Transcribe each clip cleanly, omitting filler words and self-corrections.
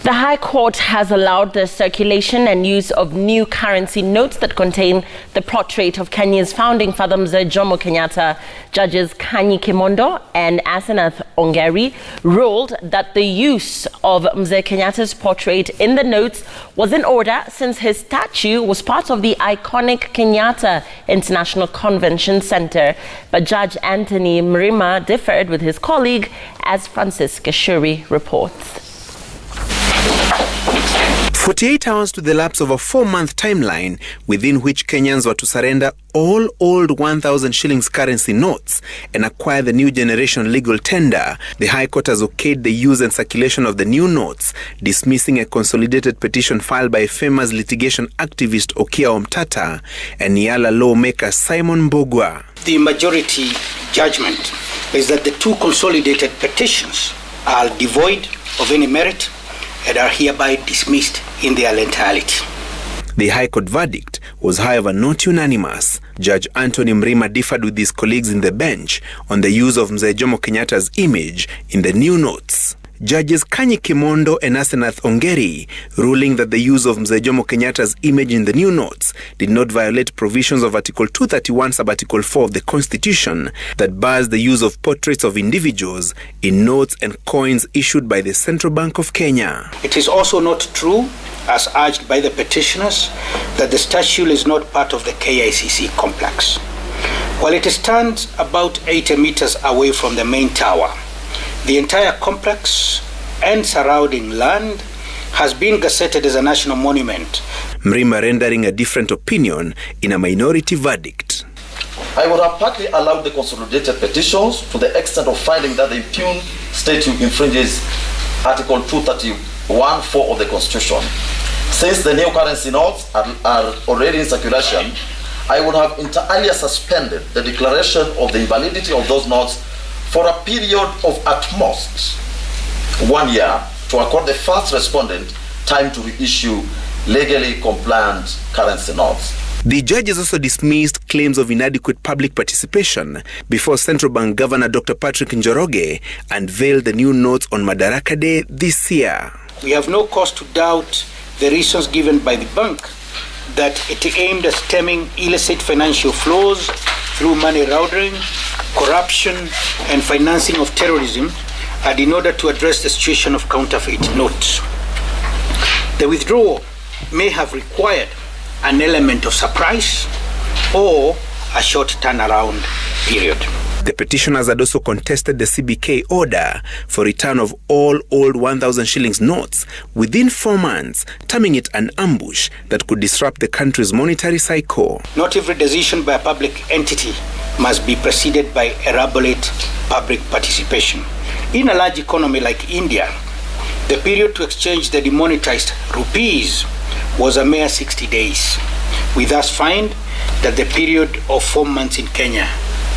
The High Court has allowed the circulation and use of new currency notes that contain the portrait of Kenya's founding father Mzee Jomo Kenyatta. Judges Kanyi, Kimondo and Asenath, Ongeri ruled that the use of Mzee Kenyatta's portrait in the notes was in order since his statue was part of the iconic Kenyatta International Convention Center. But Judge Anthony Mrima differed with his colleague, as Francis Gashuri reports. 48 hours to the lapse of a 4-month timeline within which Kenyans were to surrender all old 1,000 shillings currency notes and acquire the new generation legal tender, the High Court has okayed the use and circulation of the new notes, dismissing a consolidated petition filed by famous litigation activist Okia Omtata and Yala lawmaker Simon Mbogwa. The majority judgment is that the two consolidated petitions are devoid of any merit and are hereby dismissed in their entirety. The High Court verdict was, however, not unanimous. Judge Anthony Mrima differed with his colleagues in the bench on the use of Mzee Jomo Kenyatta's image in the new notes. Judges Kanyi, Kimondo and Asenath, Ongeri ruling that the use of Mzee Jomo Kenyatta's image in the new notes did not violate provisions of Article 231 sub-Article 4 of the Constitution that bars the use of portraits of individuals in notes and coins issued by the Central Bank of Kenya. It is also not true, as urged by the petitioners, that the statue is not part of the KICC complex. While it stands about 80 meters away from the main tower, the entire complex and surrounding land has been gazetted as a national monument. Mrima rendering a different opinion in a minority verdict. I would have partly allowed the consolidated petitions to the extent of finding that the impugned statute infringes Article 231(4) of the Constitution. Since the new currency notes are already in circulation, I would have entirely suspended the declaration of the invalidity of those notes for a period of at most 1 year to accord the first respondent time to reissue legally compliant currency notes. The judges also dismissed claims of inadequate public participation before Central Bank Governor Dr. Patrick Njoroge unveiled the new notes on Madaraka Day this year. We have no cause to doubt the reasons given by the bank that it aimed at stemming illicit financial flows through money laundering, corruption and financing of terrorism, and in order to address the situation of counterfeit notes. The withdrawal may have required an element of surprise or a short turnaround period. The petitioners had also contested the CBK order for return of all old 1,000 shillings notes within 4 months, terming it an ambush that could disrupt the country's monetary cycle. Not every decision by a public entity must be preceded by elaborate public participation. In a large economy like India, the period to exchange the demonetized rupees was a mere 60 days. We thus find that the period of 4 months in Kenya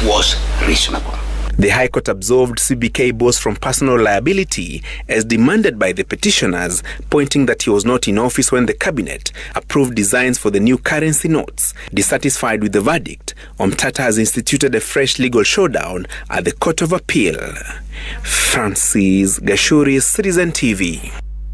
was reasonable. The High Court absolved CBK boss from personal liability as demanded by the petitioners, pointing that he was not in office when the cabinet approved designs for the new currency notes. Dissatisfied with the verdict, Omtata has instituted a fresh legal showdown at the Court of Appeal. Francis Gashuri, Citizen TV.